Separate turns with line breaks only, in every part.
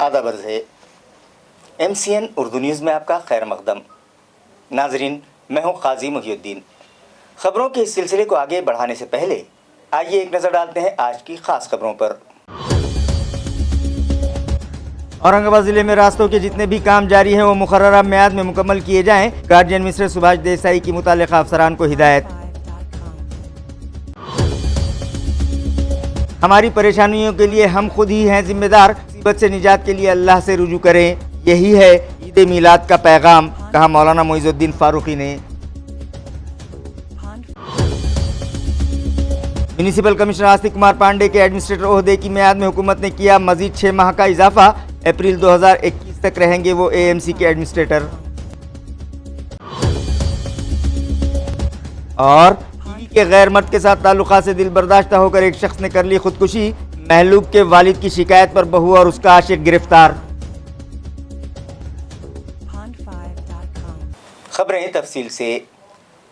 आदाब अर्ज़ है। MCN उर्दू न्यूज़ में आपका खैर मकदम। नाजरीन, मैं हूँ काजी मुहिउद्दीन। खबरों के इस सिलसिले को आगे बढ़ाने से पहले आइए एक नज़र डालते हैं आज की खास खबरों पर। औरंगाबाद जिले में रास्तों के जितने भी काम जारी हैं वो मुकर्ररा मियाद में मुकम्मल किए जाएं। गार्जियन मिनिस्टर सुभाष देसाई की मुताल्लिका अफसरान को हिदायत। हमारी परेशानियों के लिए हम खुद ही हैं जिम्मेदार, मुसीबत से निजात के लिए अल्लाह से रुजू करें, यही है ईद मिलाद का पैगाम, कहा मौलाना मोइजुद्दीन फारूकी ने। म्यूनिसिपल कमिश्नर आस्तिक कुमार पांडे के एडमिनिस्ट्रेटर ओहदे की मियाद में हुकूमत ने किया मजीद 6 माह का इजाफा। अप्रैल 2021 तक रहेंगे वो AMC के एडमिनिस्ट्रेटर। और टीवी के गैर मर्द के साथ ताल्लुकात से दिल बर्दाश्त होकर एक शख्स ने कर ली खुदकुशी। महलूक के वालिद की शिकायत पर बहू और उसका आशिक गिरफ्तार। खबरें तफसील से।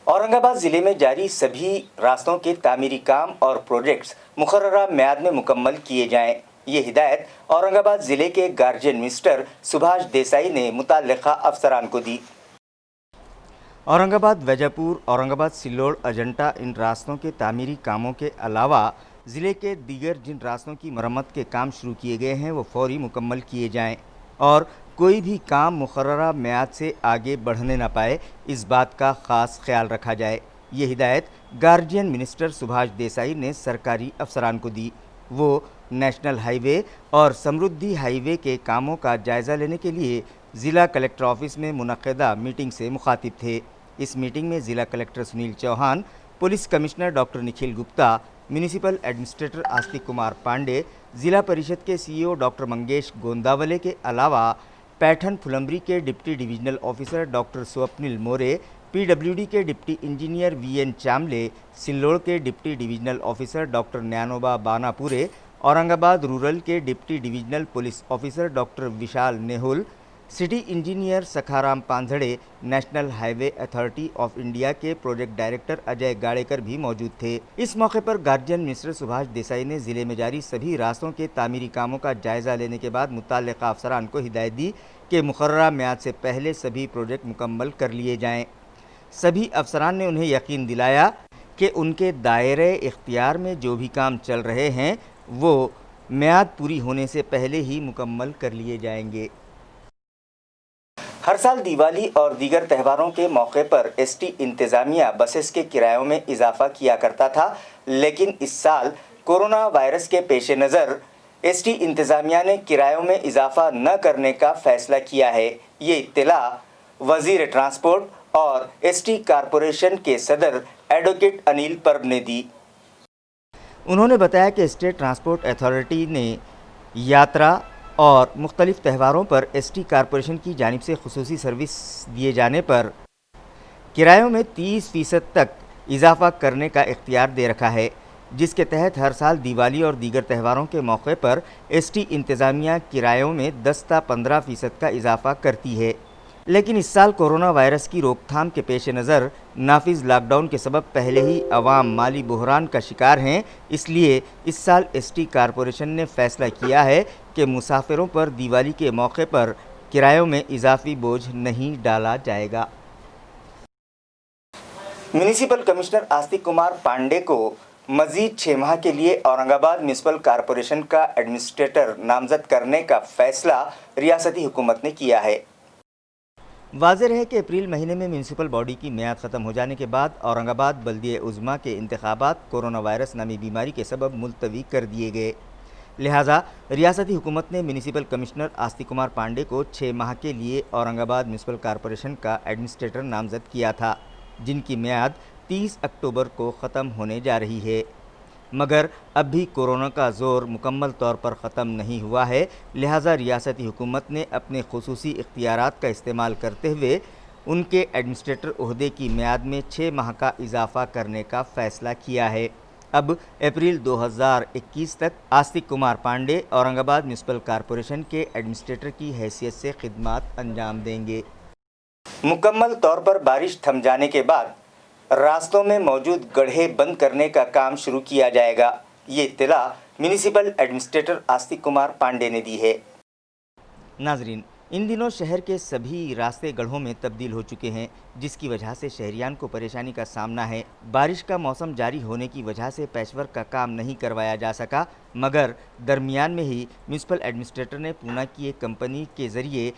औरंगाबाद ज़िले में जारी सभी रास्तों के तामीरी काम और प्रोजेक्ट्स मुकर्ररा मियाद में मुकम्मल किए जाएं। ये हिदायत औरंगाबाद ज़िले के गार्जियन मिनिस्टर सुभाष देसाई ने मुताल्लिका अफसरान को दी। औरंगाबाद, वैजापुर, औरंगाबाद, सिल्लोड, अजंता इन रास्तों के तामीरी कामों के अलावा ज़िले के दीगर जिन रास्तों की मरम्मत के काम शुरू किए गए हैं वो फौरी मुकम्मल किए जाएं और कोई भी काम मुकर्ररा मियाद से आगे बढ़ने न पाए, इस बात का ख़ास ख्याल रखा जाए। ये हिदायत गार्जियन मिनिस्टर सुभाष देसाई ने सरकारी अफसरान को दी। वो नेशनल हाईवे और समृद्धि हाईवे के कामों का जायज़ा लेने के लिए ज़िला कलेक्टर ऑफिस में मुनक़दा मीटिंग से मुखातिब थे। इस मीटिंग में ज़िला collector Sunil Chauhan, police commissioner doctor Nikhil Gupta, municipal administrator Astik Kumar Pandey, ज़िला परिषद के CEO डॉक्टर मंगेश गोंदावले के अलावा पैठन फुलंब्री के deputy divisional officer doctor Swapnil More, PWD के deputy engineer VN Chamle, Sillod के deputy divisional officer doctor Dnyanoba Banapure, Aurangabad rural के deputy divisional police officer doctor Vishal Nehul, city engineer Sakharam Panjhade, national highway authority of India के प्रोजेक्ट डायरेक्टर अजय गाड़ेकर भी मौजूद थे। इस मौके पर गार्जियन मिनिस्टर सुभाष देसाई ने ज़िले में जारी सभी रास्तों के तामीरी कामों का जायज़ा लेने के बाद मुताल्लिका अफसरान को हिदायत दी कि मुकर्ररा मियाद से पहले सभी प्रोजेक्ट मुकम्मल कर लिए जाएँ। सभी अफसरान ने उन्हें यकीन दिलाया कि उनके दायरे इख्तियार में जो भी काम चल रहे हैं वो मियाद पूरी होने से पहले ही मुकम्मल कर लिए जाएंगे। हर साल दिवाली और दीगर त्योहारों के मौके पर ST इंतज़ामिया बसेस के किरायों में इजाफा किया करता था, लेकिन इस साल कोरोना वायरस के पेश नज़र ST इंतज़ामिया ने किरायों में इजाफा न करने का फ़ैसला किया है। ये इत्तला वज़ीर ट्रांसपोर्ट और ST कारपोरेशन के सदर एडवोकेट अनिल परब ने दी। उन्होंने बताया कि स्टेट ट्रांसपोर्ट अथॉरिटी ने यात्रा और मुख्तलिफ त्योहारों पर ST कारपोरेशन की जानिब से खुसूसी सर्विस दिए जाने पर किरायों में 30% तक इजाफा करने का इख्तियार दे रखा है, जिसके तहत हर साल दिवाली और दीगर त्योहारों के मौके पर ST इंतज़ामिया किरायों में 10 से 15% का इजाफा करती है। लेकिन इस साल कोरोना वायरस की रोकथाम के पेश नज़र नाफिज लॉकडाउन के सबब पहले ही अवाम माली बहरान का शिकार हैं, इसलिए इस साल ST कारपोरेशन ने फ़ैसला किया है कि मुसाफिरों पर दिवाली के मौके पर किरायों में इजाफी बोझ नहीं डाला जाएगा। म्यूनिसिपल कमिश्नर आस्तिक कुमार पांडे को मज़ीद 6 माह के लिए औरंगाबाद म्यूनिसिपल कारपोरेशन का एडमिनिस्ट्रेटर नामज़द करने का फ़ैसला रियासती हुकूमत ने किया है। वाज़ेह है कि अप्रैल महीने में म्यूनिसिपल बॉडी की मियाद ख़त्म हो जाने के बाद औरंगाबाद बल्दिया उज़्मा के इंतखाबात कोरोना वायरस नामी बीमारी के सबब मुलतवी कर दिए गए। लिहाजा रियासती हुकूमत ने म्यूनिसिपल कमिश्नर आस्तिक कुमार पांडे को 6 माह के लिए औरंगाबाद म्यूनिसिपल कारपोरेशन का एडमिनिस्ट्रेटर नामज़द किया था, जिनकी मियाद 30 अक्टूबर को ख़त्म होने जा रही है। मगर अब भी कोरोना का ज़ोर मुकम्मल तौर पर ख़त्म नहीं हुआ है, लिहाजा रियासती हुकूमत ने अपने खुसूसी इख्तियारात का इस्तेमाल करते हुए उनके एडमिनिस्ट्रेटर ओहदे की मियाद में 6 माह का इजाफ़ा करने का फ़ैसला किया है। अब अप्रैल 2021 तक आस्तिक कुमार पांडे औरंगाबाद म्यूनिसिपल कारपोरेशन के एडमिनिस्ट्रेटर की हैसियत से खिदमात अंजाम देंगे। मुकम्मल तौर पर बारिश थम जाने के बाद रास्तों में मौजूद गड्ढे बंद करने का काम शुरू किया जाएगा। ये इत्तला म्यूनिसिपल एडमिनिस्ट्रेटर आस्तिक कुमार पांडे ने दी है। ناظرین، ان دنوں شہر کے سبھی راستے گڑھوں میں تبدیل ہو چکے ہیں، جس کی وجہ سے شہریان کو پریشانی کا سامنا ہے۔ بارش کا موسم جاری ہونے کی وجہ سے پیچ ورک کا کام نہیں کروایا جا سکا، مگر درمیان میں ہی میونسپل ایڈمنسٹریٹر نے پونا کی ایک کمپنی کے ذریعے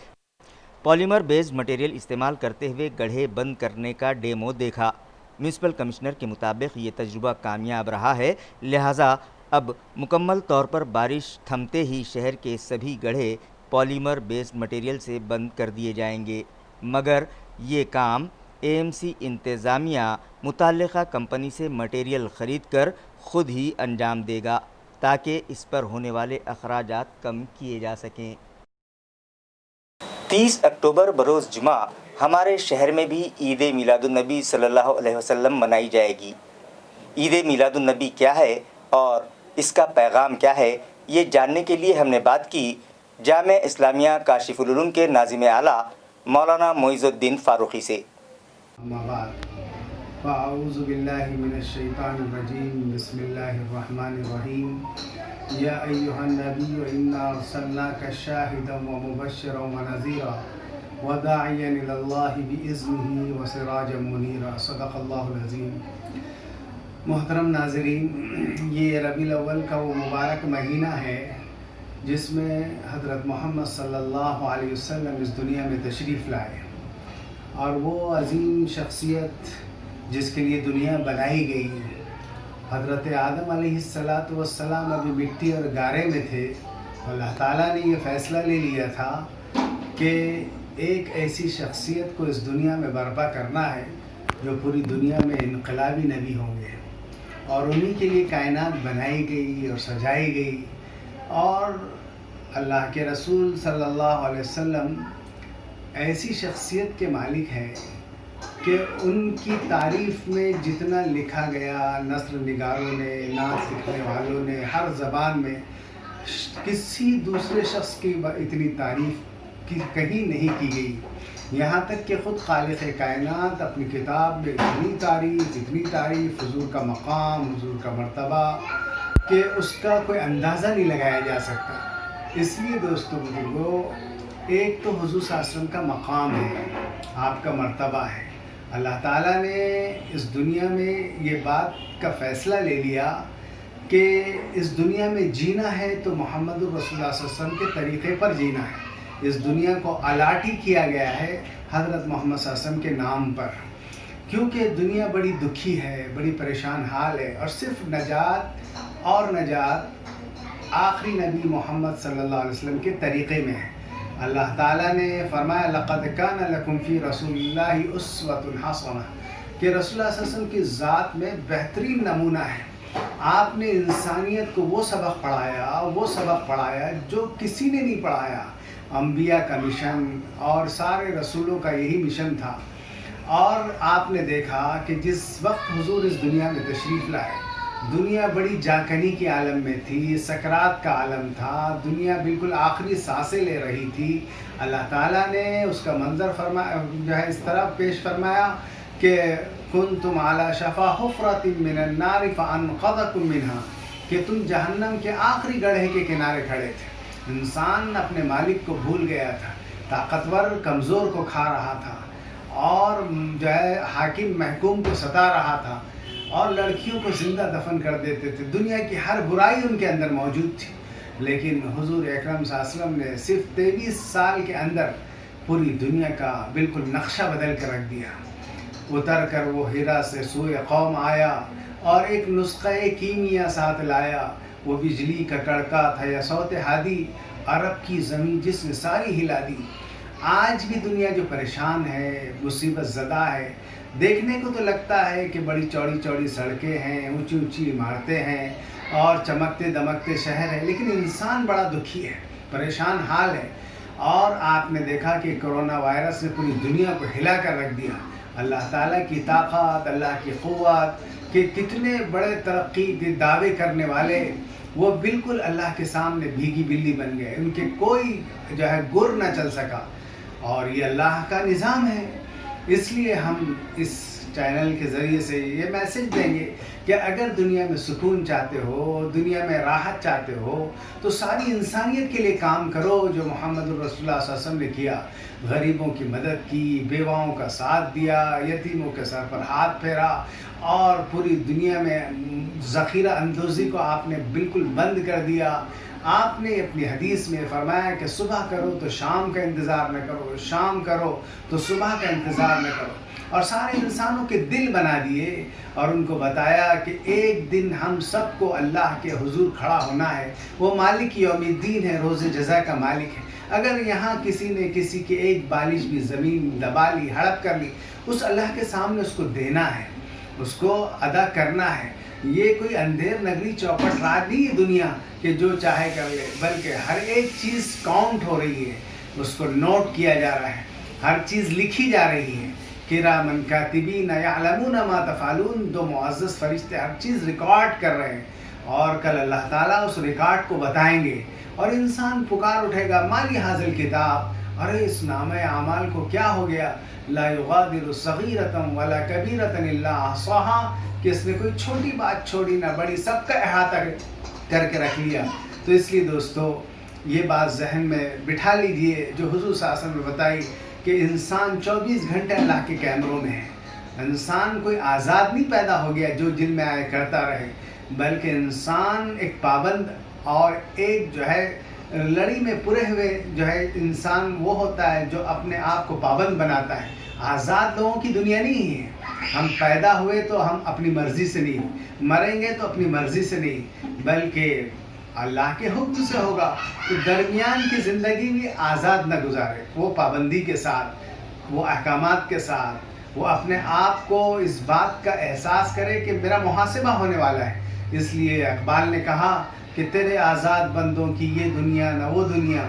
پالیمر بیسڈ مٹیریل استعمال کرتے ہوئے گڑھے بند کرنے کا ڈیمو دیکھا۔ میونسپل کمشنر کے مطابق یہ تجربہ کامیاب رہا ہے، لہٰذا اب مکمل طور پر بارش تھمتے ہی شہر کے سبھی گڑھے پالیمر بیسڈ مٹیریل سے بند کر دیے جائیں گے، مگر یہ کام اے ایم سی انتظامیہ متعلقہ کمپنی سے مٹیریل خرید کر خود ہی انجام دے گا تاکہ اس پر ہونے والے اخراجات کم کیے جا سکیں۔ 30 اکتوبر بروز جمعہ ہمارے شہر میں بھی عید میلاد النبی صلی اللہ علیہ وسلم منائی جائے گی۔ عید میلاد النبی کیا ہے اور اس کا پیغام کیا ہے، یہ جاننے کے لیے ہم نے بات کی جامعہ اسلامیہ کاشف العلوم کے ناظم اعلیٰ مولانا معیز الدین فاروقی سے۔
اما بعد فاعوذ باللہ من الشیطان الرجیم، بسم اللہ الرحمن الرحیم۔ یا ایہا النبی انا ارسلناک شاہدا ومبشرا ونذیرا وداعیا الی اللہ باذنہ وسراجا منیرا، صدق اللہ العظیم۔ محترم ناظرین، یہ ربیع الاول کا وہ مبارک مہینہ ہے جس میں حضرت محمد صلی اللہ علیہ وسلم اس دنیا میں تشریف لائے، اور وہ عظیم شخصیت جس کے لیے دنیا بنائی گئی، حضرت آدم علیہ السلام ابھی مٹی اور گارے میں تھے۔ اللہ تعالیٰ نے یہ فیصلہ لے لیا تھا کہ ایک ایسی شخصیت کو اس دنیا میں برپا کرنا ہے جو پوری دنیا میں انقلابی نبی ہوں گے، اور انہی کے لیے کائنات بنائی گئی اور سجائی گئی۔ اور اللہ کے رسول صلی اللہ علیہ وسلم ایسی شخصیت کے مالک ہیں کہ ان کی تعریف میں جتنا لکھا گیا، نثر نگاروں نے، نعت لکھنے والوں نے، ہر زبان میں کسی دوسرے شخص کی اتنی تعریف کہیں نہیں کی گئی، یہاں تک کہ خود خالق کائنات اپنی کتاب میں اتنی تعریف حضور کا مقام، حضور کا مرتبہ کہ اس کا کوئی اندازہ نہیں لگایا جا سکتا۔ اس لیے دوستو بزرگو، ایک تو حضور صلی اللہ علیہ وسلم کا مقام ہے، آپ کا مرتبہ ہے۔ اللہ تعالیٰ نے اس دنیا میں یہ بات کا فیصلہ لے لیا کہ اس دنیا میں جینا ہے تو محمد الرسول اللہ صلی اللہ علیہ وسلم کے طریقے پر جینا ہے۔ اس دنیا کو الاٹ ہی کیا گیا ہے حضرت محمد صلی اللہ علیہ وسلم کے نام پر، کیونکہ دنیا بڑی دکھی ہے، بڑی پریشان حال ہے، اور صرف نجات آخری نبی محمد صلی اللہ علیہ وسلم کے طریقے میں ہے۔ اللہ تعالیٰ نے فرمایا لَقَدْ كَانَ لَكُمْ فِي رَسُولِ اللَّهِ أُسْوَةٌ حَسَنَةٌ، کہ رسول اللہ صلی اللہ علیہ وسلم کی ذات میں بہترین نمونہ ہے۔ آپ نے انسانیت کو وہ سبق پڑھایا جو کسی نے نہیں پڑھایا۔ انبیاء کا مشن اور سارے رسولوں کا یہی مشن تھا۔ اور آپ نے دیکھا کہ جس وقت حضور اس دنیا میں تشریف لائے، دنیا بڑی جاکنی کے عالم میں تھی، سکرات کا عالم تھا، دنیا بالکل آخری سانسیں لے رہی تھی۔ اللہ تعالیٰ نے اس کا منظر اس طرح پیش فرمایا کہ کنتم علی شفا حفرۃ من النار فانقذکم منها، کہ تم جہنم کے آخری گڑھے کے کنارے کھڑے تھے۔ انسان اپنے مالک کو بھول گیا تھا، طاقتور کمزور کو کھا رہا تھا، اور حاکم محکوم کو ستا رہا تھا، اور لڑکیوں کو زندہ دفن کر دیتے تھے۔ دنیا کی ہر برائی ان کے اندر موجود تھی، لیکن حضور اکرم صلی اللہ علیہ وسلم نے صرف 23 سال کے اندر پوری دنیا کا بالکل نقشہ بدل کر رکھ دیا۔ اتر کر وہ ہیرا سے سوئے قوم آیا اور ایک نسخہ کیمیا ساتھ لایا، وہ بجلی کا کڑکا تھا یا صوت ہادی، عرب کی زمین جس نے ساری ہلا دی۔ آج بھی دنیا جو پریشان ہے، مصیبت زدہ ہے، دیکھنے کو تو لگتا ہے کہ بڑی چوڑی سڑکیں ہیں، اونچی عمارتیں ہیں اور چمکتے دمکتے شہر ہیں، لیکن انسان بڑا دکھی ہے، پریشان حال ہے۔ اور آپ نے دیکھا کہ کرونا وائرس نے پوری دنیا کو ہلا کر رکھ دیا۔ اللہ تعالیٰ کی طاقت، اللہ کی قوت، کہ کتنے بڑے ترقی کے دعوے کرنے والے وہ بالکل اللہ کے سامنے بھیگی بلی بن گئے، ان کے کوئی گر نہ چل سکا۔ اور یہ اللہ کا نظام ہے، اس لیے ہم اس چینل کے ذریعے سے یہ میسج دیں گے کہ اگر دنیا میں سکون چاہتے ہو، دنیا میں راحت چاہتے ہو، تو ساری انسانیت کے لیے کام کرو جو محمد الرسول اللہ صلی اللہ علیہ وسلم نے کیا۔ غریبوں کی مدد کی، بیواؤں کا ساتھ دیا، یتیموں کے سر پر ہاتھ پھیرا، اور پوری دنیا میں ذخیرہ اندوزی کو آپ نے بالکل بند کر دیا۔ آپ نے اپنی حدیث میں فرمایا کہ صبح کرو تو شام کا انتظار نہ کرو، شام کرو تو صبح کا انتظار نہ کرو، اور سارے انسانوں کے دل بنا دیے، اور ان کو بتایا کہ ایک دن ہم سب کو اللہ کے حضور کھڑا ہونا ہے۔ وہ مالک یوم الدین ہے، روز جزا کا مالک ہے۔ اگر یہاں کسی نے کسی کی ایک بالش بھی زمین دبا لی، ہڑپ کر لی، اس اللہ کے سامنے اس کو دینا ہے، اس کو ادا کرنا ہے۔ یہ کوئی اندھیر نگری چوپٹ راج نہیں ہے دنیا کہ جو چاہے کر لے، بلکہ ہر ایک چیز کاؤنٹ ہو رہی ہے، اس کو نوٹ کیا جا رہا ہے، ہر چیز لکھی جا رہی ہے۔ کرامن کاتبین یعلمون ما تفعلون، دو معزز فرشتے ہر چیز ریکارڈ کر رہے ہیں، اور کل اللہ تعالیٰ اس ریکارڈ کو بتائیں گے، اور انسان پکار اٹھے گا مالی حاصل کتاب، ارے اس نامہ اعمال کو کیا ہو گیا؟ لا یغادر صغیرۃ ولا کبیرۃ الا احصاها، کہ اس نے کوئی چھوٹی بات چھوڑی نہ بڑی، سب کا احاطہ کر کے رکھ لیا۔ تو اس لیے دوستو یہ بات ذہن میں بٹھا لیجئے جو حضور صلی اللہ علیہ وسلم نے بتائی کہ انسان 24 گھنٹے اللہ کے کیمروں میں ہے۔ انسان کوئی آزاد نہیں پیدا ہو گیا جو دل میں آئے کرتا رہے، بلکہ انسان ایک پابند اور ایک جو ہے لڑی میں پورے ہوئے جو ہے انسان وہ ہوتا ہے جو اپنے آپ کو پابند بناتا ہے۔ آزاد لوگوں کی دنیا نہیں ہے۔ ہم پیدا ہوئے تو ہم اپنی مرضی سے نہیں، مریں گے تو اپنی مرضی سے نہیں، بلکہ اللہ کے حکم سے ہوگا۔ تو درمیان کی زندگی بھی آزاد نہ گزارے، وہ پابندی کے ساتھ، وہ احکامات کے ساتھ، وہ اپنے آپ کو اس بات کا احساس کرے کہ میرا محاسبہ ہونے والا ہے۔ اس لیے اقبال نے کہا کہ تیرے آزاد بندوں کی یہ دنیا نہ وہ دنیا،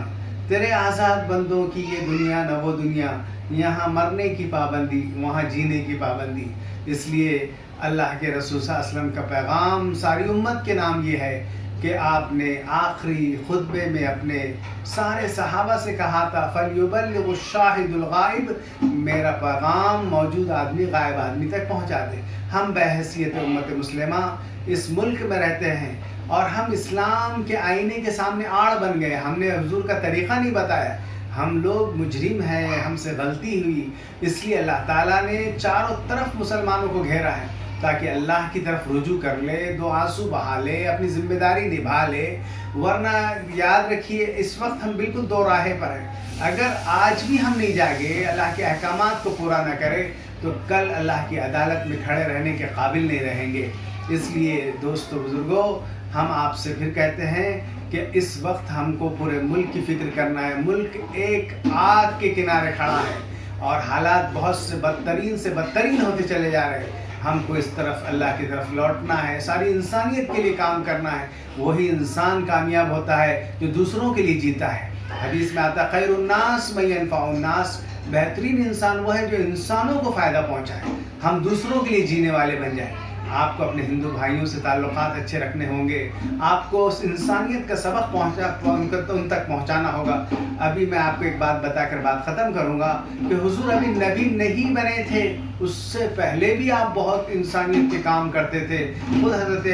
تیرے آزاد بندوں کی یہ دنیا نہ وہ دنیا، یہاں مرنے کی پابندی وہاں جینے کی پابندی۔ اس لیے اللہ کے رسول صلی اللہ علیہ وسلم کا پیغام ساری امت کے نام یہ ہے کہ آپ نے آخری خطبے میں اپنے سارے صحابہ سے کہا تھا فَلْيُبَلِّغُ الشَّاهِدُ الْغَائِبُ، میرا پیغام موجود آدمی غائب آدمی تک پہنچا دے۔ ہم بحیثیت امت مسلمہ اس ملک میں رہتے ہیں، اور ہم اسلام کے آئینے کے سامنے آڑ بن گئے، ہم نے حضور کا طریقہ نہیں بتایا، ہم لوگ مجرم ہیں، ہم سے غلطی ہوئی۔ اس لیے اللہ تعالیٰ نے چاروں طرف مسلمانوں کو گھیرا ہے تاکہ اللہ کی طرف رجوع کر لے، دو آنسو بہا لے، اپنی ذمہ داری نبھا لے۔ ورنہ یاد رکھیے اس وقت ہم بالکل دو راہے پر ہیں۔ اگر آج بھی ہم نہیں جاگے، اللہ کے احکامات کو پورا نہ کرے، تو کل اللہ کی عدالت میں کھڑے رہنے کے قابل نہیں رہیں گے۔ اس لیے دوستو بزرگوں، ہم آپ سے پھر کہتے ہیں کہ اس وقت ہم کو پورے ملک کی فکر کرنا ہے۔ ملک ایک آگ کے کنارے کھڑا ہے، اور حالات بہت سے بدترین ہوتے چلے جا رہے ہیں۔ ہم کو اس طرف اللہ کی طرف لوٹنا ہے، ساری انسانیت کے لیے کام کرنا ہے۔ وہی انسان کامیاب ہوتا ہے جو دوسروں کے لیے جیتا ہے۔ حدیث میں آتا خیر الناس من ينفع الناس، بہترین انسان وہ ہے جو انسانوں کو فائدہ پہنچائے، ہم دوسروں کے لیے جینے والے بن جائیں۔ آپ کو اپنے ہندو بھائیوں سے تعلقات اچھے رکھنے ہوں گے، آپ کو اس انسانیت کا سبق ان تک پہنچانا ہوگا۔ ابھی میں آپ کو ایک بات بتا کر بات ختم کروں گا کہ حضور ابھی نبی نہیں بنے تھے، اس سے پہلے بھی آپ بہت انسانیت کے کام کرتے تھے۔ خود حضرت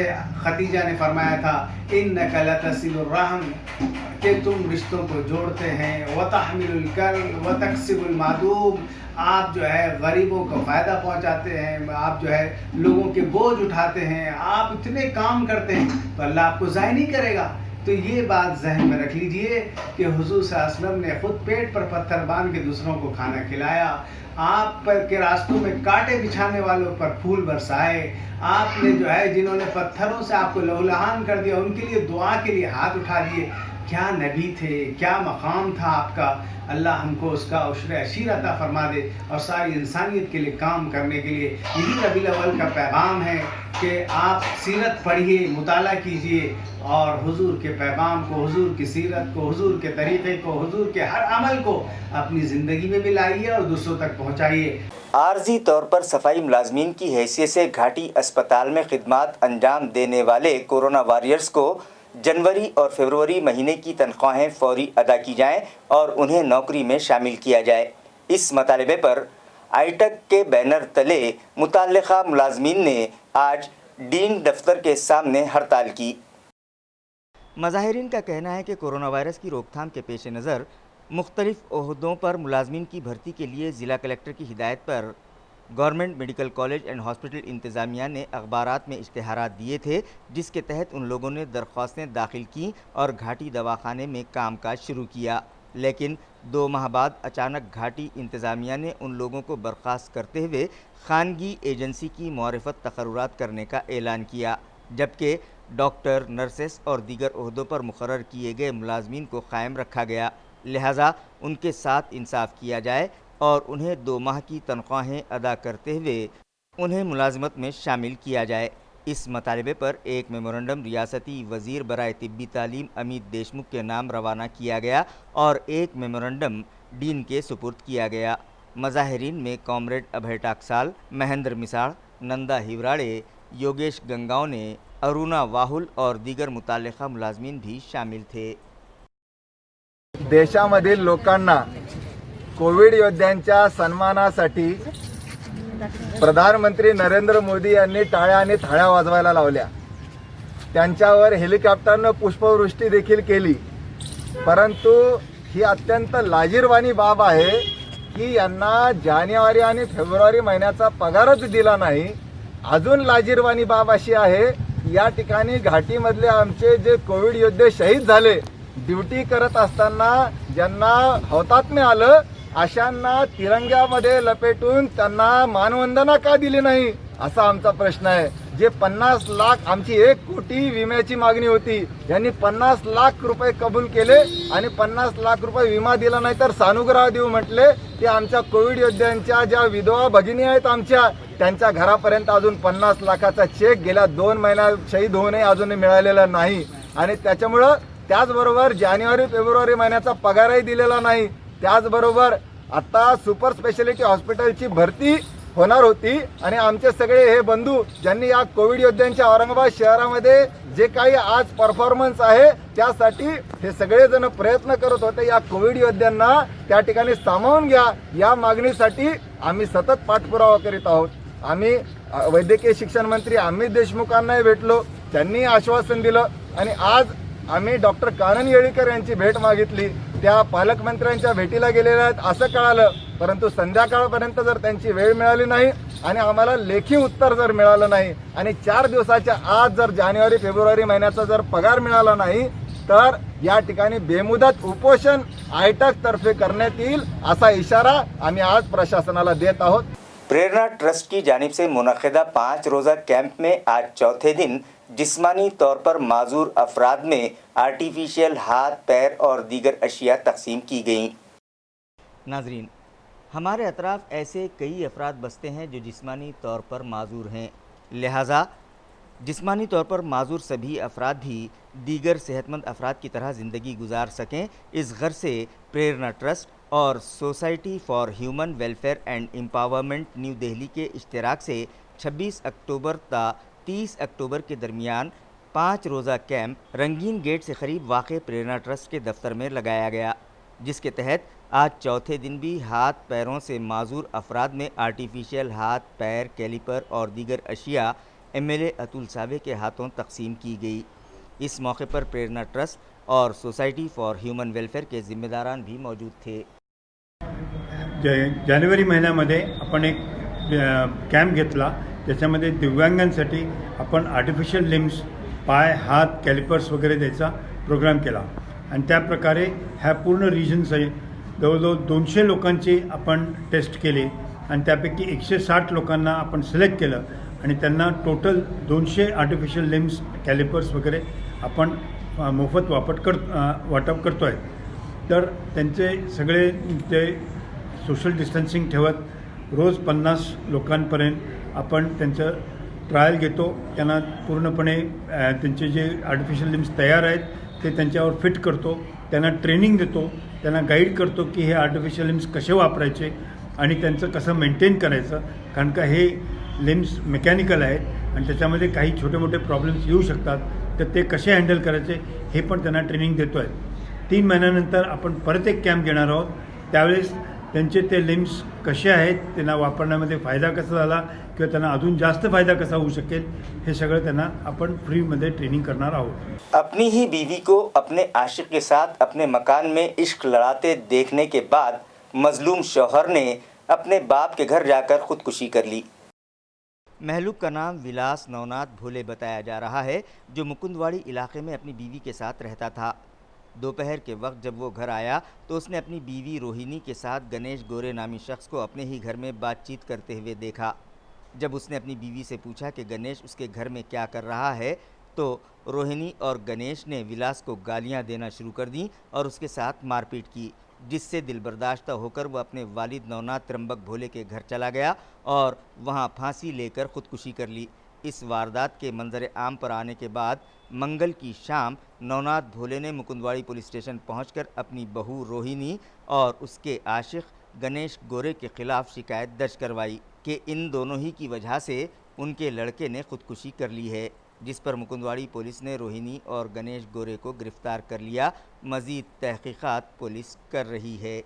خدیجہ نے فرمایا تھا اِنَّكَ لَتَصِلُ الرَّحْمَ، کہ تم رشتوں کو جوڑتے ہیں، وَتَحْمِلُ الْكَلْبَ وَتَكْسِبُ الْمَعْدُومَ، آپ جو ہے غریبوں کو فائدہ پہنچاتے ہیں، آپ جو ہے لوگوں کے بوجھ اٹھاتے ہیں، آپ اتنے کام کرتے ہیں، تو اللہ آپ کو ضائع نہیں کرے گا۔ تو یہ بات ذہن میں رکھ لیجئے کہ حضور صلی اللہ علیہ وسلم نے خود پیٹ پر پتھر باندھ کے دوسروں کو کھانا کھلایا، آپ پر کے راستوں میں کانٹے بچھانے والوں پر پھول برسائے، آپ نے جو ہے جنہوں نے پتھروں سے آپ کو لہولہان کر دیا ان کے لیے دعا کے لیے ہاتھ اٹھا دیے۔ کیا نبی تھے، کیا مقام تھا آپ کا۔ اللہ ہم کو اس کا عشر عشیر عطا فرما دے، اور ساری انسانیت کے لیے کام کرنے کے لیے یہی ربیع الاول کا پیغام ہے کہ آپ سیرت پڑھیے، مطالعہ کیجئے، اور حضور کے پیغام کو، حضور کی سیرت کو، حضور کے طریقے کو، حضور کے ہر عمل کو اپنی زندگی میں بھی لائیے اور دوسروں تک پہنچائیے۔
عارضی طور پر صفائی ملازمین کی حیثیت سے گھاٹی اسپتال میں خدمات انجام دینے والے کورونا واریئرز کو جنوری اور فروری مہینے کی تنخواہیں فوری ادا کی جائیں اور انہیں نوکری میں شامل کیا جائے۔ اس مطالبے پر आईटक के बैनर तले मुताल्लिका मुलाजमीन ने आज डीन दफ्तर के सामने हड़ताल की। मज़ाहिरीन का कहना है कि कोरोना वायरस की रोकथाम के पेश नज़र मुख्तलिफ ओहदों पर मुलाजमीन की भर्ती के लिए ज़िला कलेक्टर की हिदायत पर government medical college and hospital इंतज़ामिया ने अखबारात में इश्तिहारात दिए थे, जिसके तहत उन लोगों ने दरख्वास्तें दाखिल की और घाटी दवाखाने में कामकाज शुरू किया। लेकिन 2 माह बाद अचानक घाटी इंतज़ामिया ने उन लोगों को बर्खास्त करते हुए खानगी एजेंसी की मुआरिफत तकर्रुरात करने का ऐलान किया, जबकि डॉक्टर, नर्सेस और दीगर ओहदों पर मुकर्रर किए गए मुलाजमीन को कायम रखा गया। लिहाजा उनके साथ इंसाफ किया जाए और उन्हें 2 माह की तनख्वाहें अदा करते हुए उन्हें मुलाजमत में शामिल किया जाए। इस मतालबे पर एक मेमोरेंडम रियासती वज़ीर बराए तिब्बी तालीम अमित देशमुख के नाम रवाना किया गया और एक मेमोरेंडम डीन के सुपुर्द किया गया। मज़ाहिरीन में कॉमरेड अभय टाकसाल, महेंद्र मिसाड़, नंदा हिवराड़े, योगेश गंगावने, अरुणा वाहुल और दीगर मुताल्लिका मुलाजमीन भी शामिल थे।
देशामधील लोकांना कोविड योद्ध्यांच्या सन्मानासाठी प्रधानमंत्री नरेंद्र मोदी यांनी टाळ्या आणि थाळ्या वाजवायला लावल्या। त्यांच्यावर हेलिकॉप्टरनं पुष्पवृष्टी देखील केली, परंतु ही अत्यंत लाजिरवाणी बाब आहे की यांना जानेवारी आणि फेब्रुवारी महिन्याचा पगारच दिला नाही। अजून लाजिरवाणी बाब अशी आहे, या ठिकाणी घाटीमधले आमचे जे कोविड योद्धे शहीद झाले, ड्युटी करत असताना ज्यांना हौतात्म्य आलं, अशांना तिरंग्यामध्ये लपेटून त्यांना मानवंदना का दिली नाही असा आमचा प्रश्न आहे। जे 50 लाख, आमची 1 कोटी विम्याची मागणी होती, यांनी 50 लाख रुपये कबूल केले आणि 50 लाख रुपये विमा दिला नाही तर सानुग्रह देऊ म्हटले। ते आमच्या कोविड योद्ध्यांच्या ज्या विधवा भगिनी आहेत आमच्या, त्यांच्या घरापर्यंत अजून 50 लाखाचा चेक गेल्या 2 महिन्यात शहीद होऊनही अजून मिळालेला नाही आणि त्याच्यामुळं त्याचबरोबर जानेवारी फेब्रुवारी महिन्याचा पगारही दिलेला नाही। त्याचबरोबर आता सुपर स्पेशालिटी हॉस्पिटलची भरती होणार होती आणि आमचे सगळे हे बंधू ज्यांनी या कोविड योद्ध्यांच्या औरंगाबाद शहरामध्ये जे काही आज परफॉर्मन्स आहे त्यासाठी हे सगळेजण प्रयत्न करत होते। या कोविड योद्ध्यांना त्या ठिकाणी सामावून घ्या या मागणीसाठी आम्ही सतत पाठपुरावा करीत आहोत। आम्ही वैद्यकीय शिक्षण मंत्री अमित देशमुखांनाही भेटलो, त्यांनी आश्वासन दिलं आणि आज आम्ही डॉक्टर कानन येळीकर यांची भेट मागितली। त्या पालकमंत्र्यांच्या भेटीला गेलेल्या आहेत असं कळालं, परंतु संध्याकाळपर्यंत जर त्यांची वेळ मिळाली नाही आणि आम्हाला लेखी उत्तर जर मिळालं नाही आणि 4 दिवसाच्या आत जर जानेवारी फेब्रुवारी महिन्याचा जर पगार मिळाला नाही तर या ठिकाणी बेमुदत उपोषण आयटक तर्फे करण्यात येईल असा इशारा आम्ही आज प्रशासनाला देत आहोत।
प्रेरणा ट्रस्ट की जानिब से मुनक़िदा 5 रोज़ा कैंप में आज चौथे दिन जिस्मानी तौर पर माजूर अफराद में आर्टिफिशियल हाथ, पैर और दीगर अशिया तकसीम की गईं। नाजरीन, हमारे अतराफ़ ऐसे कई अफराद बसते हैं जो जिस्मानी तौर पर माजूर हैं, लिहाजा जिस्मानी तौर पर माजूर सभी अफराद भी दीगर सेहतमंद अफराद की तरह ज़िंदगी गुजार सकें, इस गर्ज से प्रेरणा ट्रस्ट और society for human welfare and empowerment new Delhi के इश्तिराक से 26 अक्टूबर ता 30 अक्टूबर के दरमियान 5 रोज़ा कैंप रंगीन गेट से करीब वाक़े प्रेरणा ट्रस्ट के दफ्तर में लगाया गया, जिसके तहत आज चौथे दिन भी हाथ पैरों से माजूर अफराद में आर्टिफिशियल हाथ, पैर, कैलिपर और दीगर अशिया एमएलए अतुल सावे के हाथों तकसीम की गई। इस मौके पर प्रेरणा ट्रस्ट और सोसाइटी फॉर ह्यूमन वेलफेयर के जिम्मेदारान भी मौजूद थे।
जानेवारी महिन्यामध्ये आपण एक कॅम्प घेतला, त्याच्यामध्ये दिव्यांगांसाठी आपण आर्टिफिशियल लिम्स, पाय, हात, कॅलिपर्स वगैरे द्यायचा प्रोग्राम केला आणि त्या प्रकारे ह्या पूर्ण रिजन्स आहे जवळजवळ 200 लोकांची आपण टेस्ट केली आणि त्यापैकी 160 लोकांना आपण सिलेक्ट केलं आणि त्यांना टोटल 200 आर्टिफिशियल लिम्स, कॅलिपर्स वगैरे आपण मोफत वाटप करतो आहे। तर त्यांचे सगळे ते सोशल डिस्टन्सिंग ठेवत रोज 50 लोकांपर्यंत आपण त्यांचं ट्रायल घेतो, त्यांना पूर्णपणे त्यांचे जे आर्टिफिशियल लिम्स तयार आहेत ते त्यांच्यावर फिट करतो, त्यांना ट्रेनिंग देतो, त्यांना गाईड करतो की हे आर्टिफिशियल लिम्स कसे वापरायचे आणि त्यांचं कसं मेंटेन करायचं, कारण का हे लिम्स मेकॅनिकल आहेत आणि त्याच्यामध्ये काही छोटे मोठे प्रॉब्लेम्स येऊ शकतात, तर ते कसे हँडल करायचे हे पण त्यांना ट्रेनिंग देतो आहे। 3 महिन्यानंतर आपण परत एक कॅम्प घेणार आहोत, त्यावेळेस त्यांचे ते लिम्स कसे आहेत, त्यांना वापरण्यामध्ये फायदा कसा झाला किंवा त्यांना अजून जास्त फायदा कसा होऊ शकेल, हे सगळं त्यांना आपण फ्रीमध्ये ट्रेनिंग करणार आहोत.
अपनी ही बीवी को अपने आशिक के साथ अपने मकान में इश्क लड़ाते देखने के बाद मजलूम शौहर ने अपने बाप के घर जाकर खुदकुशी कर ली. महलूक का नाम विलास नवनाथ भोले बताया जा रहा है, जो मुकुंदवाड़ी इलाके में अपनी बीवी के साथ रहता था. दोपहर के वक्त जब वो घर आया तो उसने अपनी बीवी रोहिणी के साथ गणेश गोरे नामी शख्स को अपने ही घर में बातचीत करते हुए देखा. जब उसने अपनी बीवी से पूछा कि गणेश उसके घर में क्या कर रहा है, तो रोहिणी और गणेश ने विलास को गालियां देना शुरू कर दी और उसके साथ मारपीट की, जिससे दिलबर्दाश्ता होकर वह अपने वालिद नवनाथ त्र्यंबक भोले के घर चला गया और वहां फांसी लेकर खुदकुशी कर ली. इस वारदात के मंजर आम पर आने के बाद मंगल की शाम नवनाथ भोले ने मुकुंदवाड़ी पुलिस स्टेशन पहुंचकर अपनी बहू रोहिणी और उसके आशिक गणेश गोरे के खिलाफ शिकायत दर्ज करवाई कि इन दोनों ही की वजह से उनके लड़के ने खुदकुशी कर ली है, जिस पर मुकुंदवाड़ी पुलिस ने रोहिणी और गणेश गोरे को गिरफ्तार कर लिया. मज़ीद तहकीकात पुलिस कर रही है.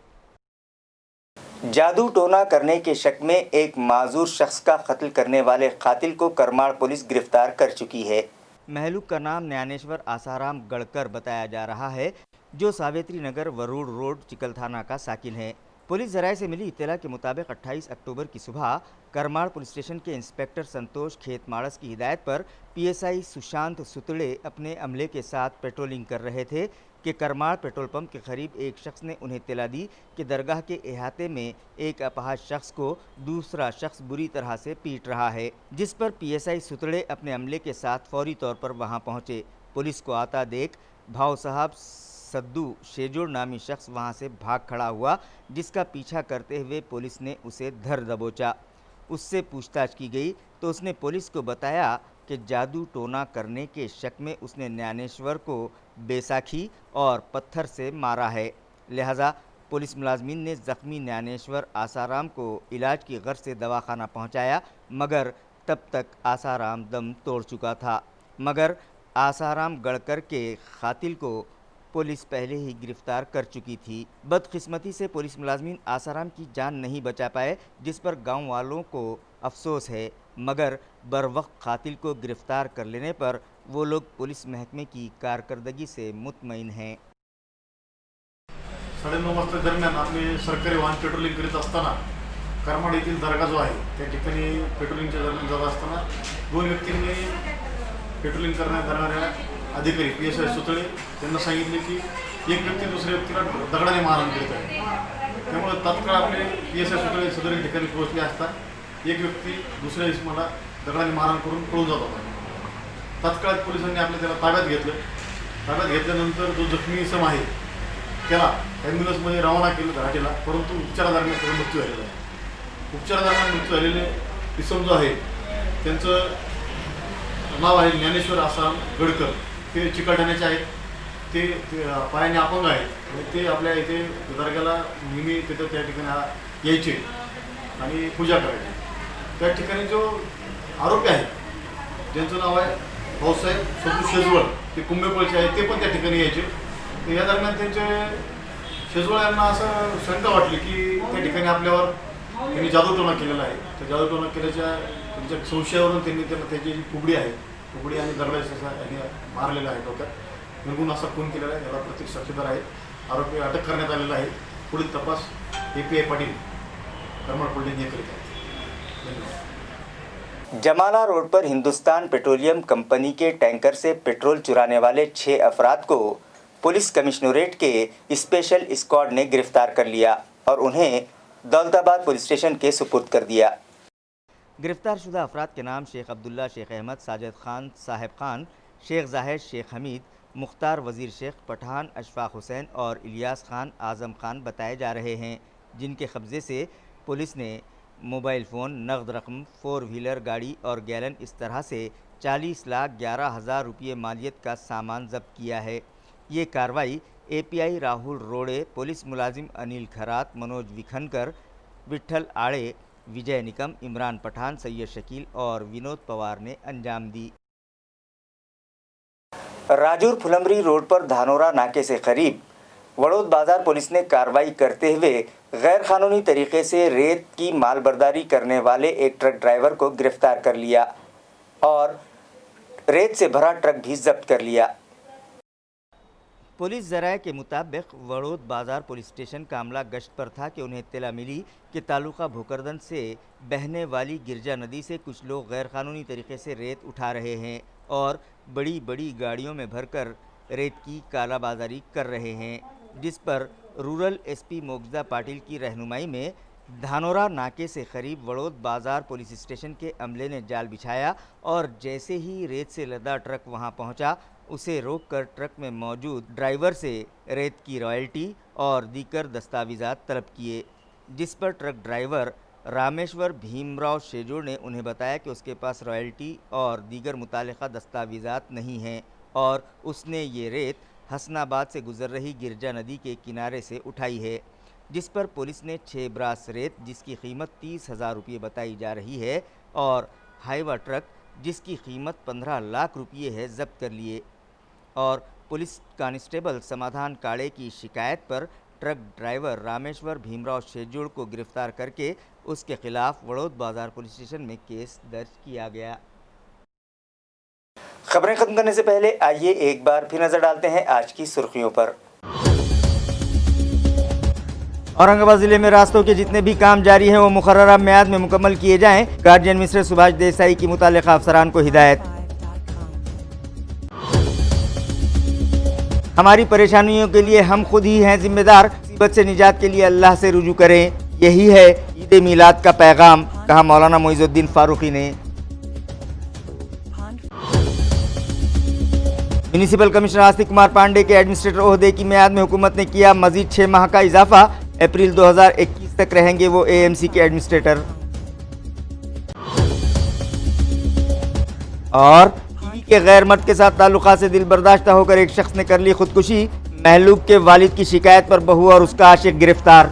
जादू टोना करने के शक में एक माजूर शख्स का कत्ल करने वाले कातिल को करमाड़ पुलिस गिरफ्तार कर चुकी है. महलूक का नाम ज्ञानेश्वर आसाराम गढ़कर बताया जा रहा है, जो सावित्री नगर वरुड़ रोड चिकलथाना का साकिन है. पुलिस ज़राए से मिली इत्तला के मुताबिक 28 अक्टूबर की सुबह करमाड़ पुलिस स्टेशन के इंस्पेक्टर संतोष खेतमाड़स की हिदायत पर पीएसआई सुशांत सुतड़े अपने अमले के साथ पेट्रोलिंग कर रहे थे कि करमाड़ पेट्रोल पंप के करीब एक शख्स ने उन्हें इत्तला दी कि दरगाह के अहाते में एक अपाहज शख्स को दूसरा शख्स बुरी तरह से पीट रहा है, जिस पर पीएसआई सुतड़े अपने अमले के साथ फौरी तौर पर वहां पहुंचे. पुलिस को आता देख भाव साहब सद्दू शेजोड़ नामी शख्स वहां से भाग खड़ा हुआ, जिसका पीछा करते हुए पुलिस ने उसे धर दबोचा. उससे पूछताछ की गई तो उसने पुलिस को बताया कि जादू टोना करने के शक में उसने ज्ञानेश्वर को बैसाखी और पत्थर से मारा है. लिहाजा पुलिस मुलाजमीन ने ज़ख्मी ज्ञानेश्वर आसाराम को इलाज की गर्ज से दवाखाना पहुंचाया, मगर तब तक आसाराम दम तोड़ चुका था. मगर आसाराम गढ़कर के कातिल को पुलिस पहले ही गिरफ्तार कर चुकी थी. बदकिस्मती से पुलिस मुलाजमीन आसाराम की जान नहीं बचा पाए, जिस पर गांव वालों को अफसोस है, मगर बरवक्त कातिल को गिरफ्तार कर लेने पर वो लोग पुलिस महकमे की कारकर्दगी से मुतमईन हैं.
9:30 वाजता दरम्यान आम्ही सरकारी वाहन पेट्रोलिंग करीत असताना करमाड येथील दर्गा जो आहे त्या ठिकाणी पेट्रोलिंगच्या दरम्यान जात असताना दोन व्यक्तींनी पेट्रोलिंग करण्यात येणाऱ्या अधिकारी पीएसआय सुतळे त्यांना सांगितले की एक व्यक्ती दुसऱ्या व्यक्तीला दगडाने मारहाण करीत आहे. त्यामुळे तात्काळ आपले पीएसआय सुतळे सदर ठिकाणी पोहोचले असता एक व्यक्ती दुसऱ्या इसमाला दगडाने मारहाण करून पळून जात होता. तात्काळ पोलिसांनी आपल्या त्याला ताब्यात घेतलं. ताब्यात घेतल्यानंतर जो जखमी इसम आहे त्याला ॲम्ब्युलन्समध्ये रवाना केलं घाटीला, परंतु उपचारादरम्यान त्याचा मृत्यू झालेला आहे. उपचारादरम्यान मृत्यू झालेले इसम जो आहे त्यांचं नाव आहे ज्ञानेश्वर आसाराम गडकर. ते चिकलठाण्याचे आहेत. ते पायाने अपंग आहेत आणि ते आपल्या इथे दर्ग्याला नेहमी तिथं त्या ठिकाणी यायचे आणि पूजा करायचे. त्या ठिकाणी जो आरोपी आहे ज्यांचं नाव आहे भाऊसाहेब सदू शेजवळ, ते कुंभेपळचे आहेत, ते पण त्या ठिकाणी यायचे. तर या दरम्यान त्यांचे शेजवळ यांना असं शंका वाटली की त्या ठिकाणी आपल्यावर त्यांनी जादूटोणा केलेला आहे. त्या जादूटोणा केल्याच्या त्यांच्या संशयावरून त्यांनी त्यांना त्याची जी कुबडी आहे, कुबडी आणि दगडाचा मारलेला आहे डोक्यात, निर्गुण असा खून केलेला आहे. याला प्रत्येक साक्षीदार आहे. आरोपी अटक करण्यात आलेला आहे. पुढील तपास API पाटील करमाड पोलीस हे करीत आहेत. धन्यवाद.
जमाला रोड पर हिंदुस्तान पेट्रोलियम कंपनी के टैंकर से पेट्रोल चुराने वाले 6 अफराद को पुलिस कमिश्नरेट के स्पेशल स्क्वाड ने गिरफ्तार कर लिया और उन्हें दौलताबाद पुलिस स्टेशन के सुपुर्द कर दिया. गिरफ्तार शुदा अफराद के नाम शेख अब्दुल्ला शेख अहमद, साजिद खान साहिब खान, शेख जाहिद शेख हमीद, मुख्तार वज़ीर शेख पठान, अशफाक हुसैन और इलियास खान आज़म खान बताए जा रहे हैं, जिनके कब्ज़े से पुलिस ने मोबाइल फ़ोन, नगद रकम, 4 व्हीलर गाड़ी और गैलन इस तरह से 40,11,000 रुपये मालियत का सामान जब्त किया है. ये कार्रवाई API राहुल रोड़े, पुलिस मुलाजिम अनिल खरात, मनोज विखनकर, विट्ठल आड़े, विजय निकम, इमरान पठान, सैयद शकील और विनोद पवार ने अंजाम दी. राजूर फुलमरी रोड पर धानोरा नाके से करीब वड़ौद बाजार पुलिस ने कार्रवाई करते हुए गैर कानूनी तरीके से रेत की मालबर्दारी करने वाले एक ट्रक ड्राइवर को गिरफ्तार कर लिया और रेत से भरा ट्रक भी जब्त कर लिया। पुलिस ज़राए के मुताबिक वड़ौद बाजार पुलिस स्टेशन कामला गश्त पर था कि उन्हें इत्तला मिली कि तालुका भोकरदन से बहने वाली गिरजा नदी से कुछ लोग गैर कानूनी तरीके से रेत उठा रहे हैं और बड़ी बड़ी गाड़ियों में भरकर रेत की कालाबाजारी कर रहे हैं, जिस पर रूरल एसपी मोगजा पाटिल की रहनुमाई में धानोरा नाके से करीब वड़ौद बाजार पुलिस स्टेशन के अमले ने जाल बिछाया और जैसे ही रेत से लदा ट्रक वहां पहुंचा, उसे रोककर ट्रक में मौजूद ड्राइवर से रेत की रॉयल्टी और दीगर दस्तावेज़ात तलब किए, जिस पर ट्रक ड्राइवर रामेश्वर भीमराव शेजोड़ ने उन्हें बताया कि उसके पास रॉयल्टी और दीगर मुतालिका दस्तावेज़ात नहीं हैं और उसने ये रेत हसनाबाद से गुजर रही गिरजा नदी के किनारे से उठाई है, जिस पर पुलिस ने 6 ब्रास रेत जिसकी कीमत 30,000 रुपये बताई जा रही है और हाईवा ट्रक जिसकी कीमत 15 लाख रुपये है जब्त कर लिए और पुलिस कांस्टेबल समाधान काड़े की शिकायत पर ट्रक ड्राइवर रामेश्वर भीमराव शेजोड़ को गिरफ्तार करके उसके खिलाफ वड़ौद बाजार पुलिस स्टेशन में केस दर्ज किया गया। खबरें खत्म करने से पहले आइए एक बार फिर नजर डालते हैं आज की सुर्खियों पर। औरंगाबाद जिले में रास्तों के जितने भी काम जारी हैं वो मुकर्ररा मियाद में मुकम्मल किए जाएं, गार्जियन मिनिस्टर सुभाष देसाई की मुताल्लिका अफसरान को हिदायत। हमारी परेशानियों के लिए हम खुद ही हैं जिम्मेदार, मुसीबत से निजात के लिए अल्लाह से रुजू करें, यही है ईद मिलाद का पैगाम, कहा मौलाना मोइजुद्दीन फारूकी ने। म्यूनिसिपल कमिश्नर आस्तिक कुमार पांडे के एडमिनिस्ट्रेटर ओहदे की मियाद में हुकूमत ने किया मजीद 6 माह का इजाफा, अप्रैल 2021 तक रहेंगे वो एएमसी के एडमिनिस्ट्रेटर। और टीवी के गैर मर्द के साथ ताल्लुकात से दिल बर्दाश्त होकर एक शख्स ने कर ली खुदकुशी, महलूक के वालिद की शिकायत पर बहू और उसका आशिक गिरफ्तार।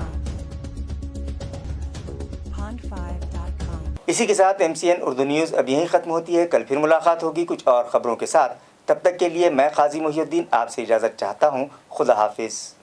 इसी के साथ MCN उर्दू न्यूज़ अब यहीं ख़त्म होती है। कल फिर मुलाकात होगी कुछ और ख़बरों के साथ। तब तक के लिए मैं काजी मोहिउद्दीन आपसे इजाज़त चाहता हूँ। खुदा हाफिज़।